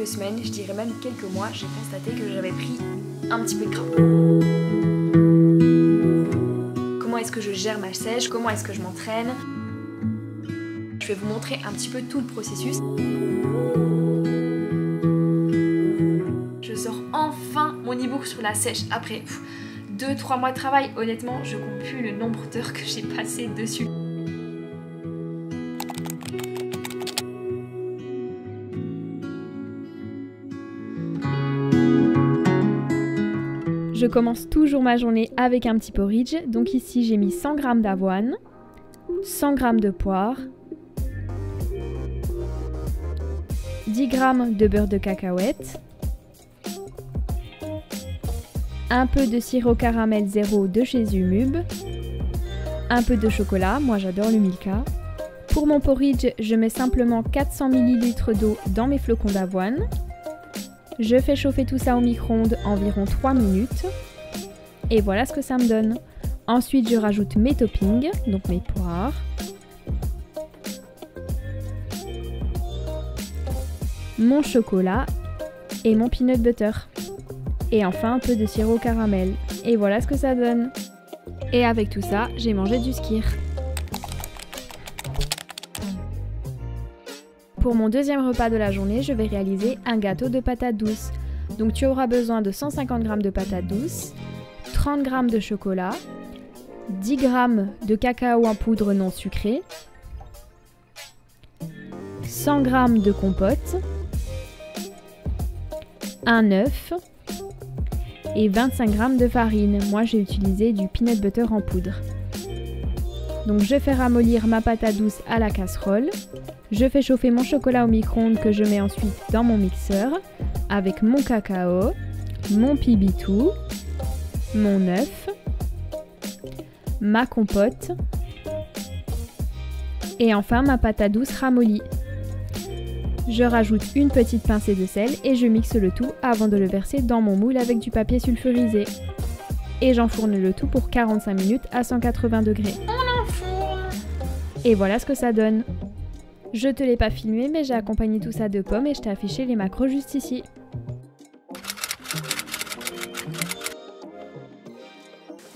quelques semaines, je dirais même quelques mois, j'ai constaté que j'avais pris un petit peu de gras. Comment est-ce que je gère ma sèche? Comment est-ce que je m'entraîne? Je vais vous montrer un petit peu tout le processus. Je sors enfin mon e-book sur la sèche après 2-3 mois de travail. Honnêtement, je compte plus le nombre d'heures que j'ai passé dessus. Je commence toujours ma journée avec un petit porridge. Donc ici, j'ai mis 100 g d'avoine, 100 g de poire, 10 g de beurre de cacahuète, un peu de sirop caramel zéro de chez Umub, un peu de chocolat, moi j'adore le Milka. Pour mon porridge, je mets simplement 400 ml d'eau dans mes flocons d'avoine. Je fais chauffer tout ça au micro-ondes environ 3 minutes. Et voilà ce que ça me donne. Ensuite, je rajoute mes toppings, donc mes poires, mon chocolat et mon peanut butter. Et enfin un peu de sirop caramel. Et voilà ce que ça donne. Et avec tout ça, j'ai mangé du skyr. Pour mon deuxième repas de la journée, je vais réaliser un gâteau de patates douces. Donc tu auras besoin de 150 g de patates douces, 30 g de chocolat, 10 g de cacao en poudre non sucré, 100 g de compote, un œuf et 25 g de farine. Moi j'ai utilisé du peanut butter en poudre. Donc je fais ramollir ma patate douce à la casserole. Je fais chauffer mon chocolat au micro-ondes que je mets ensuite dans mon mixeur avec mon cacao, mon pibitou, mon œuf, ma compote et enfin ma patate douce ramollie. Je rajoute une petite pincée de sel et je mixe le tout avant de le verser dans mon moule avec du papier sulfurisé. Et j'enfourne le tout pour 45 minutes à 180 degrés. On enfourne! Et voilà ce que ça donne. Je te l'ai pas filmé, mais j'ai accompagné tout ça de pommes et je t'ai affiché les macros juste ici.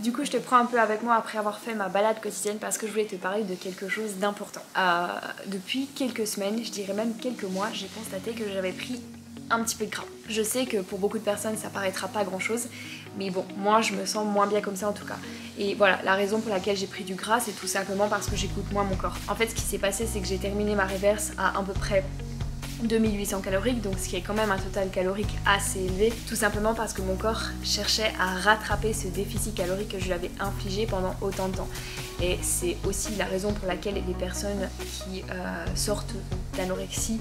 Du coup, je te prends un peu avec moi après avoir fait ma balade quotidienne parce que je voulais te parler de quelque chose d'important. Depuis quelques semaines, je dirais même quelques mois, j'ai constaté que j'avais pris un petit peu de gras. Je sais que pour beaucoup de personnes ça paraîtra pas grand chose, mais bon, moi je me sens moins bien comme ça en tout cas. Et voilà, la raison pour laquelle j'ai pris du gras, c'est tout simplement parce que j'écoute moins mon corps. En fait, ce qui s'est passé, c'est que j'ai terminé ma reverse à peu près 2800 caloriques, donc ce qui est quand même un total calorique assez élevé, tout simplement parce que mon corps cherchait à rattraper ce déficit calorique que je lui avais infligé pendant autant de temps. Et c'est aussi la raison pour laquelle les personnes qui sortent d'anorexie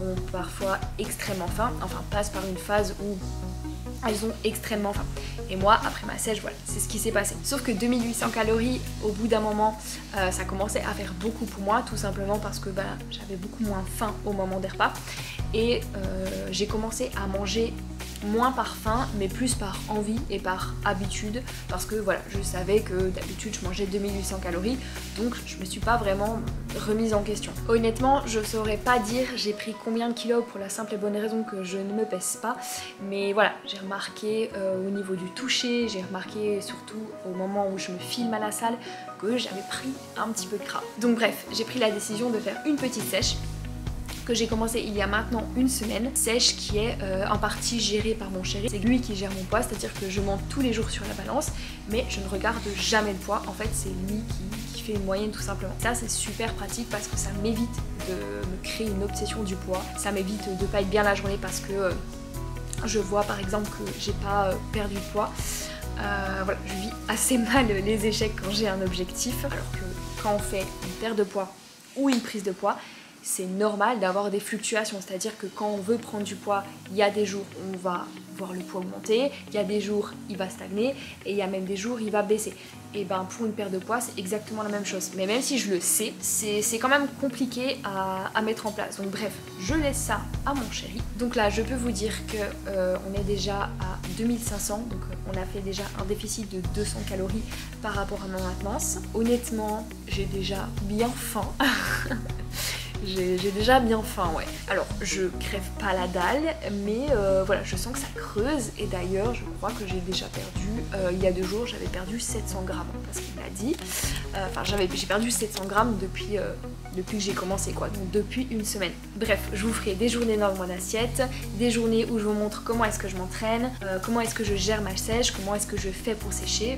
ont parfois extrêmement faim, enfin passent par une phase où elles ont extrêmement faim. Et moi, après ma sèche, voilà, c'est ce qui s'est passé. Sauf que 2800 calories, au bout d'un moment, ça commençait à faire beaucoup pour moi, tout simplement parce que j'avais beaucoup moins faim au moment des repas. Et j'ai commencé à manger moins par faim, mais plus par envie et par habitude, parce que voilà, je savais que d'habitude je mangeais 2800 calories, donc je me suis pas vraiment remise en question. Honnêtement, je saurais pas dire j'ai pris combien de kilos pour la simple et bonne raison que je ne me pèse pas, mais voilà, j'ai remarqué au niveau du toucher, j'ai remarqué surtout au moment où je me filme à la salle que j'avais pris un petit peu de gras. Donc bref, j'ai pris la décision de faire une petite sèche que j'ai commencé il y a maintenant une semaine, sèche qui est en partie gérée par mon chéri. C'est lui qui gère mon poids, c'est-à-dire que je monte tous les jours sur la balance, mais je ne regarde jamais le poids. En fait, c'est lui qui fait une moyenne tout simplement. Ça, c'est super pratique parce que ça m'évite de me créer une obsession du poids. Ça m'évite de pas être bien la journée parce que je vois par exemple que j'ai pas perdu de poids. Voilà, je vis assez mal les échecs quand j'ai un objectif, alors que quand on fait une perte de poids ou une prise de poids, c'est normal d'avoir des fluctuations, c'est-à-dire que quand on veut prendre du poids, il y a des jours où on va voir le poids augmenter, il y a des jours il va stagner et il y a même des jours il va baisser. Et ben pour une perte de poids, c'est exactement la même chose. Mais même si je le sais, c'est quand même compliqué à mettre en place. Donc bref, je laisse ça à mon chéri. Donc là, je peux vous dire que on est déjà à 2500, donc on a fait déjà un déficit de 200 calories par rapport à ma maintenance. Honnêtement, j'ai déjà bien faim. J'ai déjà bien faim, ouais. Alors, je crève pas la dalle, mais voilà, je sens que ça creuse. Et d'ailleurs, je crois que j'ai déjà perdu, il y a 2 jours, j'avais perdu 700 grammes, parce qu'il m'a dit. Enfin, j'ai perdu 700 grammes depuis que j'ai commencé, quoi. Donc, depuis une semaine. Bref, je vous ferai des journées dans mon assiette, des journées où je vous montre comment est-ce que je m'entraîne, comment est-ce que je gère ma sèche, comment est-ce que je fais pour sécher.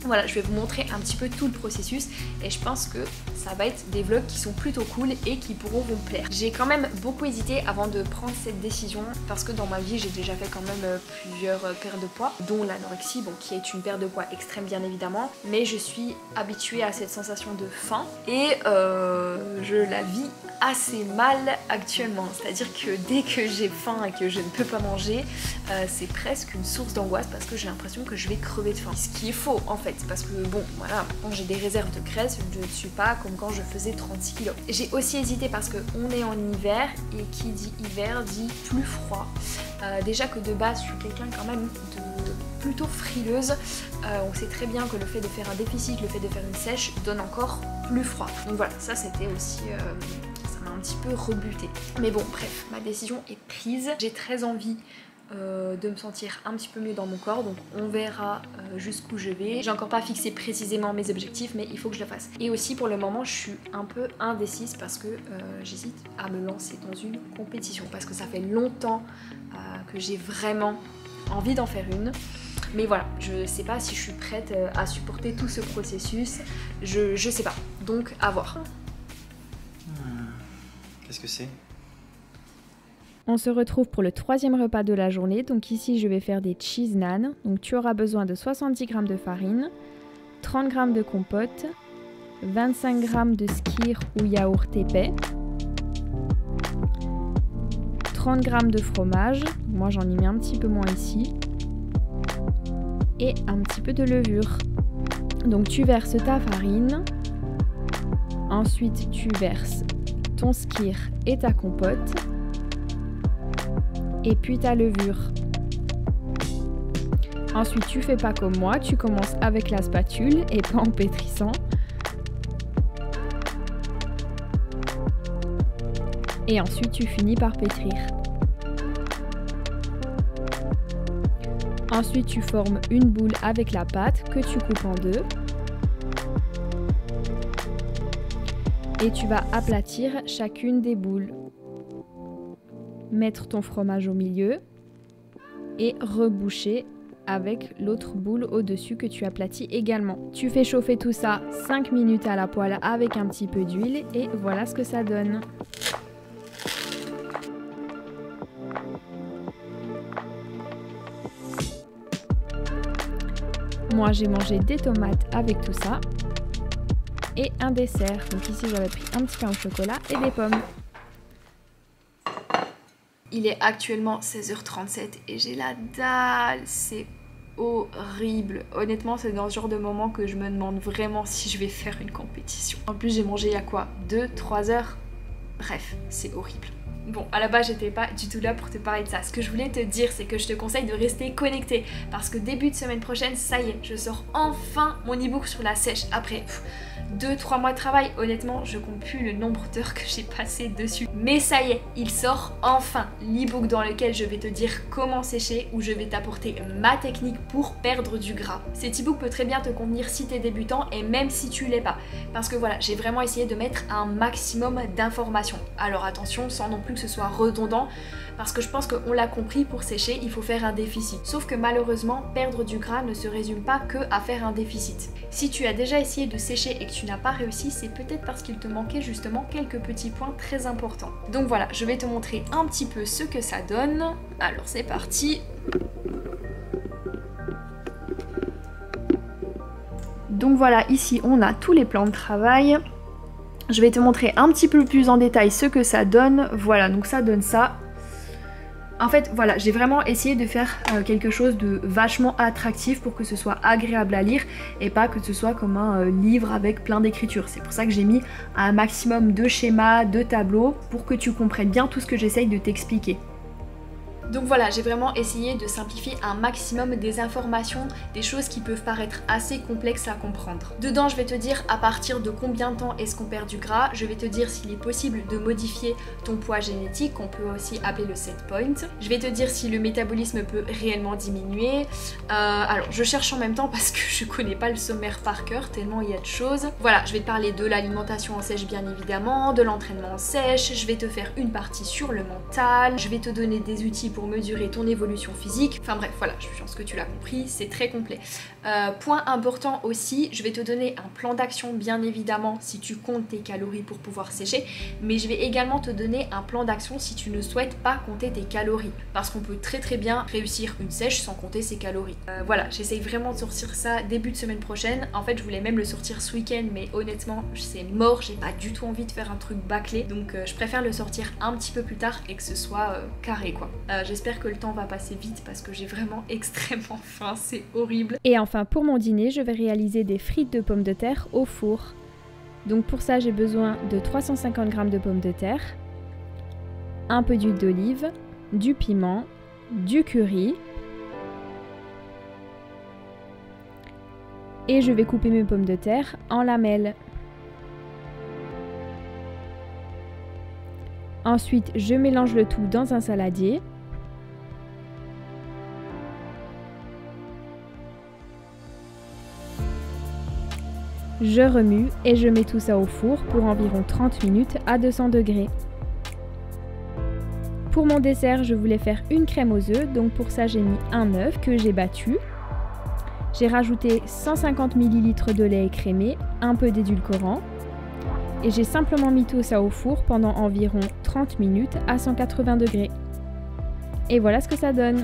Voilà, je vais vous montrer un petit peu tout le processus et je pense que ça va être des vlogs qui sont plutôt cool et qui pourront vous plaire. J'ai quand même beaucoup hésité avant de prendre cette décision parce que dans ma vie j'ai déjà fait quand même plusieurs paires de poids, dont l'anorexie, bon, qui est une perte de poids extrême bien évidemment, mais je suis habituée à cette sensation de faim et je la vis assez mal actuellement, c'est-à-dire que dès que j'ai faim et que je ne peux pas manger, c'est presque une source d'angoisse parce que j'ai l'impression que je vais crever de faim. Ce qui est faux en fait, parce que bon voilà, quand j'ai des réserves de graisse, je ne suis pas comme quand je faisais 36 kg. J'ai aussi hésité parce qu'on est en hiver et qui dit hiver dit plus froid. Déjà que de base je suis quelqu'un quand même de plutôt frileuse, on sait très bien que le fait de faire un déficit, le fait de faire une sèche donne encore plus froid. Donc voilà, ça c'était aussi... ça m'a un petit peu rebuté. Mais bon bref, ma décision est prise. J'ai très envie de me sentir un petit peu mieux dans mon corps, donc on verra jusqu'où je vais. J'ai encore pas fixé précisément mes objectifs, mais il faut que je le fasse. Et aussi pour le moment je suis un peu indécise parce que j'hésite à me lancer dans une compétition parce que ça fait longtemps que j'ai vraiment envie d'en faire une. Mais voilà, je sais pas si je suis prête à supporter tout ce processus, je sais pas, donc à voir. Qu'est-ce que c'est ? On se retrouve pour le 3e repas de la journée. Donc ici, je vais faire des cheese naan. Donc tu auras besoin de 70 g de farine, 30 g de compote, 25 g de skyr ou yaourt épais, 30 g de fromage. Moi, j'en ai mis un petit peu moins ici. Et un petit peu de levure. Donc tu verses ta farine. Ensuite, tu verses ton skyr et ta compote. Et puis ta levure. Ensuite tu fais pas comme moi, tu commences avec la spatule et pas en pétrissant. Et ensuite tu finis par pétrir. Ensuite tu formes une boule avec la pâte que tu coupes en 2. Et tu vas aplatir chacune des boules. Mettre ton fromage au milieu et reboucher avec l'autre boule au-dessus que tu aplatis également. Tu fais chauffer tout ça 5 minutes à la poêle avec un petit peu d'huile et voilà ce que ça donne. Moi j'ai mangé des tomates avec tout ça et un dessert. Donc ici j'avais pris un petit pain au chocolat et des pommes. Il est actuellement 16h37 et j'ai la dalle, c'est horrible. Honnêtement, c'est dans ce genre de moment que je me demande vraiment si je vais faire une compétition. En plus, j'ai mangé il y a quoi, 2-3 heures? Bref, c'est horrible. Bon, à la base, j'étais pas du tout là pour te parler de ça. Ce que je voulais te dire, c'est que je te conseille de rester connecté parce que début de semaine prochaine, ça y est, je sors enfin mon e-book sur la sèche après 2-3 mois de travail. Honnêtement, je compte plus le nombre d'heures que j'ai passé dessus. Mais ça y est, il sort enfin l'e-book dans lequel je vais te dire comment sécher, où je vais t'apporter ma technique pour perdre du gras. Cet e-book peut très bien te convenir si tu es débutant et même si tu l'es pas. Parce que voilà, j'ai vraiment essayé de mettre un maximum d'informations. Alors attention, sans non plus que ce soit redondant, parce que je pense qu'on l'a compris, pour sécher, il faut faire un déficit. Sauf que malheureusement, perdre du gras ne se résume pas que à faire un déficit. Si tu as déjà essayé de sécher et que tu n'as pas réussi, c'est peut-être parce qu'il te manquait justement quelques petits points très importants. Donc voilà, je vais te montrer un petit peu ce que ça donne. Alors c'est parti. Donc voilà, ici on a tous les plans de travail. Je vais te montrer un petit peu plus en détail ce que ça donne. Voilà, donc ça donne ça. En fait, voilà, j'ai vraiment essayé de faire quelque chose de vachement attractif pour que ce soit agréable à lire et pas que ce soit comme un livre avec plein d'écritures. C'est pour ça que j'ai mis un maximum de schémas, de tableaux pour que tu comprennes bien tout ce que j'essaye de t'expliquer. Donc voilà, j'ai vraiment essayé de simplifier un maximum des informations, des choses qui peuvent paraître assez complexes à comprendre. Dedans, je vais te dire à partir de combien de temps est-ce qu'on perd du gras, je vais te dire s'il est possible de modifier ton poids génétique, qu'on peut aussi appeler le set point. Je vais te dire si le métabolisme peut réellement diminuer. Alors, je cherche en même temps parce que je connais pas le sommaire par cœur, tellement il y a de choses. Voilà, je vais te parler de l'alimentation en sèche bien évidemment, de l'entraînement en sèche, je vais te faire une partie sur le mental, je vais te donner des outils pour mesurer ton évolution physique. Enfin bref, voilà, je pense que tu l'as compris, c'est très complet. Point important aussi, je vais te donner un plan d'action bien évidemment si tu comptes tes calories pour pouvoir sécher, mais je vais également te donner un plan d'action si tu ne souhaites pas compter tes calories, parce qu'on peut très bien réussir une sèche sans compter ses calories. Voilà, j'essaye vraiment de sortir ça début de semaine prochaine. En fait, je voulais même le sortir ce week-end, mais honnêtement, c'est mort, j'ai pas du tout envie de faire un truc bâclé, donc je préfère le sortir un petit peu plus tard et que ce soit carré quoi. J'espère que le temps va passer vite parce que j'ai vraiment extrêmement faim, c'est horrible. Et enfin, pour mon dîner, je vais réaliser des frites de pommes de terre au four. Donc pour ça, j'ai besoin de 350 g de pommes de terre, un peu d'huile d'olive, du piment, du curry. Et je vais couper mes pommes de terre en lamelles. Ensuite, je mélange le tout dans un saladier. Je remue et je mets tout ça au four pour environ 30 minutes à 200 degrés. Pour mon dessert, je voulais faire une crème aux œufs, donc pour ça j'ai mis un œuf que j'ai battu. J'ai rajouté 150 ml de lait écrémé, un peu d'édulcorant. Et j'ai simplement mis tout ça au four pendant environ 30 minutes à 180 degrés. Et voilà ce que ça donne.